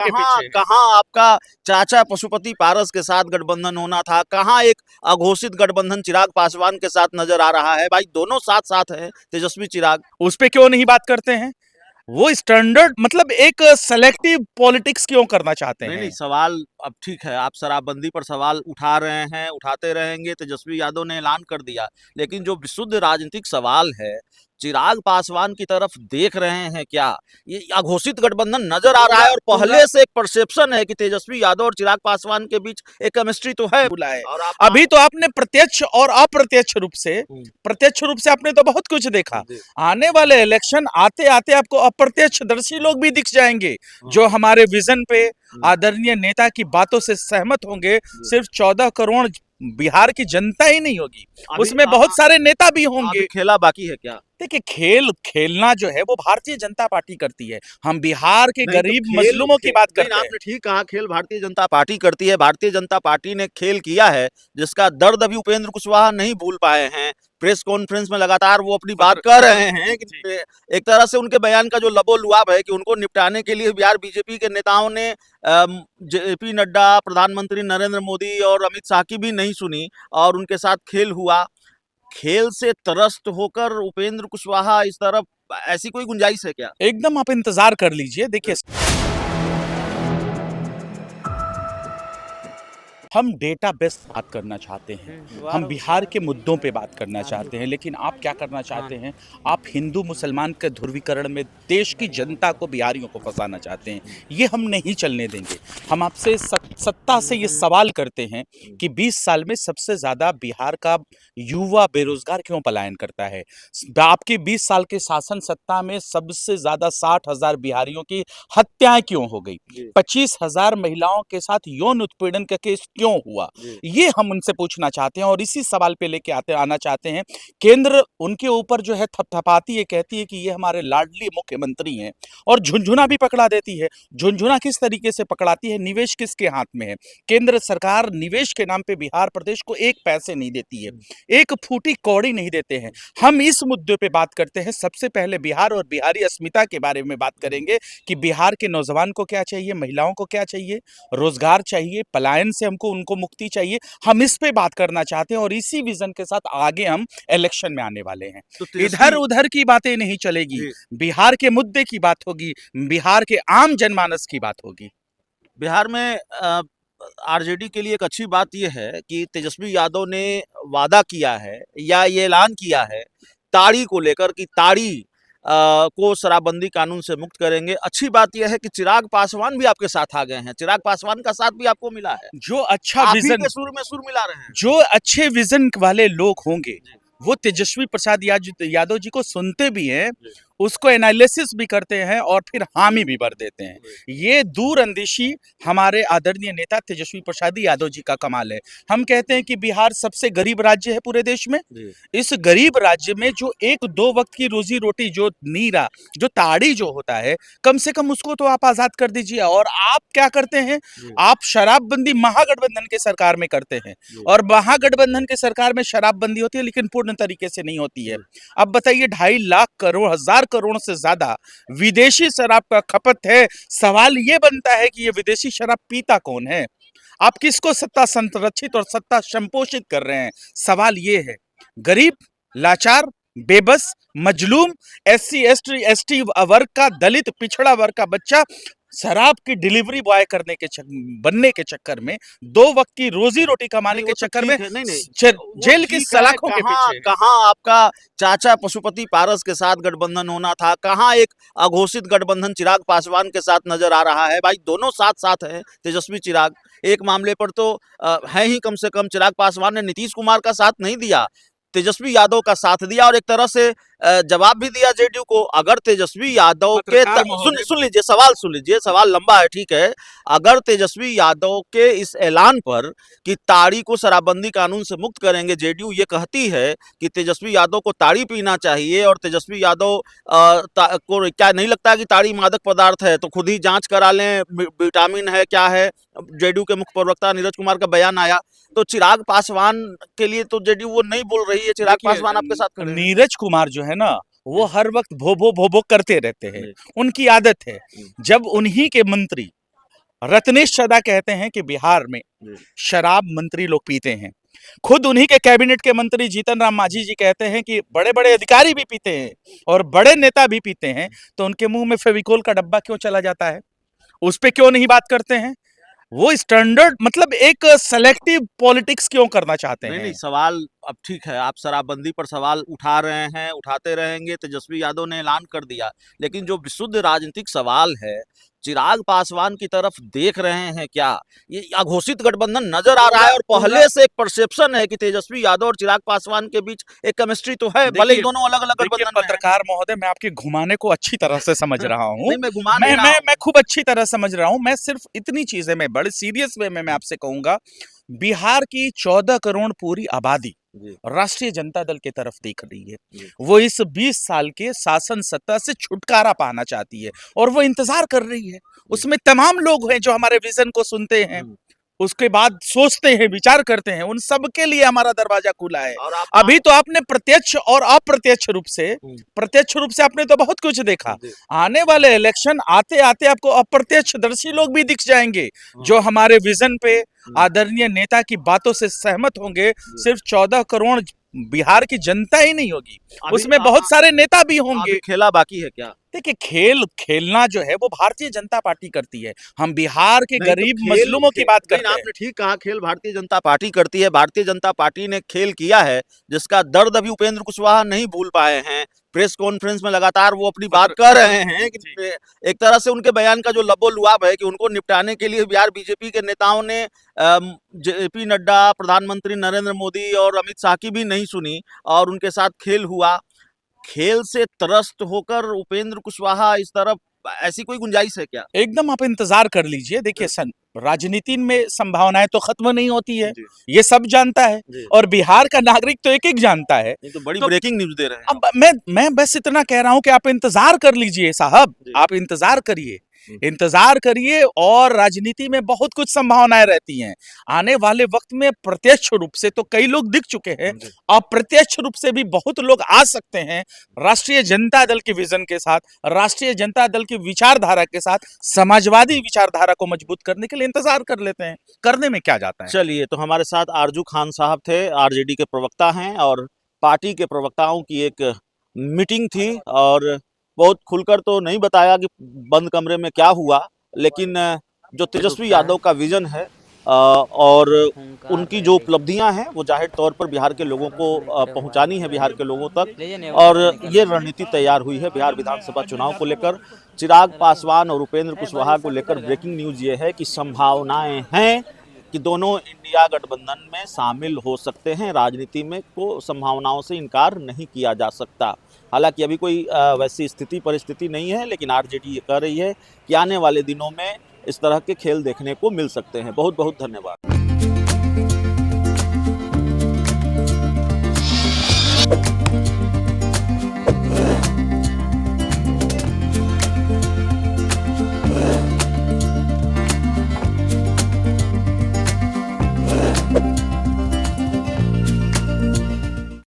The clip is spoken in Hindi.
के कहाँ पीछे। कहाँ आपका चाचा पशुपति पारस के साथ गठबंधन होना था, कहाँ एक अघोषित गठबंधन चिराग पासवान के साथ नजर आ रहा है। भाई दोनों साथ साथ हैं, तेजस्वी चिराग। उस पे क्यों नहीं बात करते हैं? वो स्टैंडर्ड मतलब एक सेलेक्टिव पॉलिटिक्स क्यों करना चाहते नहीं नहीं, हैं? सवाल अब ठीक है, आप शराबबंदी पर सवाल उठा रहे हैं, उठाते रहेंगे। तेजस्वी यादव ने ऐलान कर दिया, लेकिन जो विशुद्ध राजनीतिक सवाल है, चिराग पासवान की तरफ देख रहे हैं क्या? ये अघोषित गठबंधन नजर आ रहा है, और पहले से एक परसेप्शन है कि तेजस्वी यादव और चिराग पासवान के बीच एक केमिस्ट्री तो है। बुला है। और आप अभी तो आपने प्रत्यक्ष और अप्रत्यक्ष रूप से, हम्म, प्रत्यक्ष रूप से आपने तो बहुत कुछ देखा। जी, आने वाले इलेक्शन आते आते आपको अप्रत्यक्षदर्शी लोग भी दिख जाएंगे, हाँ, जो हमारे विजन पे हम्म, आदरणीय नेता की बातों से सहमत होंगे। जी। सिर्फ 14 करोड़ बिहार की जनता ही नहीं होगी, अभी उसमें बहुत सारे नेता भी होंगे। अभी खेला बाकी है क्या? देखिए, खेल खेलना जो है वो भारतीय जनता पार्टी करती है। हम बिहार के नहीं तो गरीब मजलूमों की बात नहीं, करते हैं। आपने ठीक कहा, खेल भारतीय जनता पार्टी करती है। भारतीय जनता पार्टी ने खेल किया है, जिसका दर्द अभी उपेंद्र कुशवाहा नहीं भूल पाए हैं। प्रेस कॉन्फ्रेंस में लगातार वो अपनी बात कर रहे हैं कि एक तरह से उनके बयान का जो लबोलुआब है कि उनको निपटाने के लिए बिहार बीजेपी के नेताओं ने जेपी नड्डा, प्रधानमंत्री नरेंद्र मोदी और अमित शाह की भी नहीं सुनी, और उनके साथ खेल हुआ। खेल से त्रस्त होकर उपेंद्र कुशवाहा इस तरफ, ऐसी कोई गुंजाइश है क्या? एकदम आप इंतजार कर लीजिए। देखिए, हम डेटा बेस्ड बात करना चाहते हैं, हम बिहार के मुद्दों पे बात करना चाहते हैं, लेकिन आप क्या करना चाहते हैं? आप हिंदू मुसलमान के ध्रुवीकरण में देश की जनता को, बिहारियों को फंसाना चाहते हैं। ये हम नहीं चलने देंगे। हम आपसे सत्ता से ये सवाल करते हैं कि 20 साल में सबसे ज़्यादा बिहार का युवा बेरोजगार क्यों पलायन करता है? आपके 20 साल के शासन सत्ता में सबसे ज़्यादा 60,000 बिहारियों की हत्याएं क्यों हो गई? 25,000 महिलाओं के साथ यौन उत्पीड़न का केस क्यों हुआ? ये हम उनसे पूछना चाहते हैं, और इसी सवाल पे लेके आना चाहते हैं। केंद्र उनके ऊपर जो है थपथपाती है, कहती है कि ये हमारे लाडली मुख्यमंत्री हैं, और झुनझुना भी पकड़ा देती है। झुनझुना किस तरीके से पकड़ाती है? निवेश किसके हाथ में है? केंद्र सरकार निवेश के नाम पे बिहार प्रदेश को एक पैसे नहीं देती है, एक फूटी कौड़ी नहीं देते हैं। हम इस मुद्दे पे बात करते हैं। सबसे पहले बिहार और बिहारी अस्मिता के बारे में बात करेंगे कि बिहार के नौजवान को क्या चाहिए, महिलाओं को क्या चाहिए, रोजगार चाहिए, पलायन से हमको उनको मुक्ति चाहिए। हम इस पे बात करना चाहते हैं, और इसी विजन के साथ आगे हम इलेक्शन में आने वाले हैं। तो इधर तेजस्वी उधर की बातें नहीं चलेगी, जी, बिहार के मुद्दे की बात होगी, बिहार के आम जनमानस की बात होगी। बिहार में आरजेडी के लिए एक अच्छी बात यह है कि तेजस्वी यादव ने वादा किया है, या ये ऐलान किया है ताड़ी को लेकर, कि ताड़ी को शराबबंदी कानून से मुक्त करेंगे। अच्छी बात यह है कि चिराग पासवान भी आपके साथ आ गए हैं, चिराग पासवान का साथ भी आपको मिला है। जो अच्छा आप ही विजन, के सुर में सुर मिला रहे हैं। जो अच्छे विजन वाले लोग होंगे, वो तेजस्वी प्रसाद यादव जी को सुनते भी हैं, उसको एनालिसिस भी करते हैं, और फिर हामी भी भर देते हैं। ये दूरअंदेशी हमारे आदरणीय नेता तेजस्वी प्रसाद यादव जी का कमाल है। हम कहते हैं कि बिहार सबसे गरीब राज्य है पूरे देश में। इस गरीब राज्य में जो एक दो वक्त की रोजी रोटी, जो नीरा, जो ताड़ी जो होता है, कम से कम उसको तो आप आजाद कर दीजिए। और आप क्या करते हैं? आप शराबबंदी महागठबंधन के सरकार में करते हैं, और महागठबंधन के सरकार में शराबबंदी होती है, लेकिन पूर्ण तरीके से नहीं होती है। अब बताइए, 2.5 लाख करोड़, 1,000 करोड़ से ज्यादा विदेशी शराब का खपत है। सवाल ये बनता है कि ये विदेशी शराब पीता कौन है? आप किसको सत्ता संरक्षित और सत्ता संपोषित कर रहे हैं? सवाल ये है। गरीब, लाचार, बेबस, मजलूम, एससी एसटी वर्ग का, दलित पिछड़ा वर्ग का बच्चा शराब की डिलीवरी बॉय बनने के चक्कर में, 2 वक्त की रोजी रोटी कमाने के चक्कर में नहीं नहीं, जेल की सलाखों के कहाँ पीछे। कहाँ आपका चाचा पशुपति पारस के साथ गठबंधन होना था, कहाँ एक अघोषित गठबंधन चिराग पासवान के साथ नजर आ रहा है? भाई दोनों साथ साथ हैं, तेजस्वी चिराग। एक मामले पर तो है ही, कम से कम चिराग पासवान ने नीतीश कुमार का साथ नहीं दिया, तेजस्वी यादव का साथ दिया, और एक तरह से जवाब भी दिया जेडीयू को। अगर तेजस्वी यादव के सुन लीजिए, सवाल सुन लीजिए, सवाल लंबा है, ठीक है। अगर तेजस्वी यादव के इस ऐलान पर कि ताड़ी को शराबबंदी कानून से मुक्त करेंगे, जेडीयू ये कहती है कि तेजस्वी यादव को ताड़ी पीना चाहिए, और तेजस्वी यादव को क्या नहीं लगता कि ताड़ी मादक पदार्थ है, तो खुद ही जांच करा लें, विटामिन है क्या है। जेडीयू के मुख्य प्रवक्ता नीरज कुमार का बयान आया, तो चिराग पासवान के लिए तो जेडीयू वो नहीं बोल रही है, चिराग पासवान आपके साथ खड़े हैं। नीरज कुमार जो है ना, वो हर वक्त भो भो करते रहते हैं, उनकी आदत है। जब उन्हीं के मंत्री रत्नेश चड्ढा कहते हैं कि बिहार में शराब मंत्री लोग पीते हैं। खुद उन्हीं के कैबिनेट के मंत्री जीतन राम मांझी जी कहते हैं कि बड़े बड़े अधिकारी भी पीते हैं और बड़े नेता भी पीते हैं, तो उनके मुंह में फेविकोल का डब्बा क्यों चला जाता है? उस पे क्यों नहीं बात करते हैं? वो स्टैंडर्ड मतलब एक सेलेक्टिव पॉलिटिक्स क्यों करना चाहते नहीं हैं? नहीं, सवाल अब ठीक है, आप शराबबंदी पर सवाल उठा रहे हैं, उठाते रहेंगे। तेजस्वी यादव ने ऐलान कर दिया, लेकिन जो विशुद्ध राजनीतिक सवाल है, चिराग पासवान की तरफ देख रहे हैं क्या? ये अघोषित गठबंधन नजर आ रहा है और पहले से एक परसेप्शन है कि तेजस्वी यादव और चिराग पासवान के बीच एक केमिस्ट्री तो है, भले ही दोनों अलग अलग देखिए गठबंधन में हैं। पत्रकार महोदय, मैं आपके घुमाने को अच्छी तरह से समझ रहा हूँ। नहीं, मैं घुमा नहीं रहा हूँ। मैं खूब अच्छी तरह समझ रहा हूँ। मैं सिर्फ इतनी चीजें मैं बड़े सीरियस वे में मैं आपसे कहूंगा, बिहार की 14 करोड़ पूरी आबादी जी, राष्ट्रीय जनता दल की तरफ देख रही है। जी। वो इस 20 साल के शासन सत्ता से छुटकारा पाना चाहती है और वो इंतजार कर रही है। उसमें तमाम लोग हैं जो हमारे विजन को सुनते हैं, उसके बाद सोचते हैं, विचार करते हैं। उन सब के लिए हमारा दरवाजा खुला है। और आप अभी तो आपने प्रत्यक्ष और अप्रत्यक्ष रूप से, प्रत्यक्ष रूप से आपने तो बहुत कुछ देखा। जी, आने वाले इलेक्शन आते आते आपको अप्रत्यक्षदर्शी लोग भी दिख जाएंगे जो हमारे विजन पे, आदरणीय नेता की बातों से सहमत होंगे। सिर्फ 14 करोड़ बिहार की जनता ही नहीं होगी, अभी उसमें बहुत सारे नेता भी अभी होंगे। खेला बाकी है क्या? देखिए खेलना जो है वो भारतीय जनता पार्टी करती है। हम बिहार के नहीं तो गरीब खेल मजलूमों की बात नहीं, करते हैं। आपने ठीक कहा, खेल भारतीय जनता पार्टी करती है। भारतीय जनता पार्टी ने खेल किया है जिसका दर्द अभी उपेंद्र कुशवाहा नहीं भूल पाए हैं। प्रेस कॉन्फ्रेंस में लगातार वो अपनी बात कर रहे हैं कि एक तरह से उनके बयान का जो लबो-लुआब है कि उनको निपटाने के लिए बिहार बीजेपी के नेताओं ने जेपी नड्डा, प्रधानमंत्री नरेंद्र मोदी और अमित शाह की भी नहीं सुनी और उनके साथ खेल हुआ। खेल से त्रस्त होकर उपेंद्र कुशवाहा इस तरफ, ऐसी कोई गुंजाइश है क्या? एकदम आप इंतजार कर लीजिए। देखिए राजनीति में संभावनाएं तो खत्म नहीं होती है, जी, ये सब जानता है जी। और बिहार का नागरिक तो एक एक जानता है। ये तो बड़ी तो ब्रेकिंग न्यूज़ दे रहे हैं। अब मैं बस इतना कह रहा हूं कि आप इंतजार कर लीजिए साहब, जी। आप इंतजार करिए और राजनीति में बहुत कुछ संभावनाएं रहती हैं। आने वाले वक्त में प्रत्यक्ष रूप से तो कई लोग दिख चुके हैं, अप्रत्यक्ष रूप से भी बहुत लोग आ सकते हैं। राष्ट्रीय जनता दल के विजन के साथ, राष्ट्रीय जनता दल की विचारधारा के साथ, समाजवादी विचारधारा को मजबूत करने के लिए इंतजार कर लेते हैं। करने में क्या जाता है? चलिए, तो हमारे साथ आरजू खान साहब थे, आरजेडी के प्रवक्ता हैं और पार्टी के प्रवक्ताओं की एक मीटिंग थी और बहुत खुलकर तो नहीं बताया कि बंद कमरे में क्या हुआ, लेकिन जो तेजस्वी यादव का विजन है और उनकी जो उपलब्धियां हैं वो जाहिर तौर पर बिहार के लोगों को पहुंचानी है, बिहार के लोगों तक। और ये रणनीति तैयार हुई है बिहार विधानसभा चुनाव को लेकर। चिराग पासवान और उपेंद्र कुशवाहा को लेकर ब्रेकिंग न्यूज़ ये है कि संभावनाएं हैं कि दोनों इंडिया गठबंधन में शामिल हो सकते हैं। राजनीति में को संभावनाओं से इनकार नहीं किया जा सकता। हालांकि अभी कोई वैसी स्थिति परिस्थिति नहीं है, लेकिन आरजेडी ये कह रही है कि आने वाले दिनों में इस तरह के खेल देखने को मिल सकते हैं। बहुत बहुत धन्यवाद।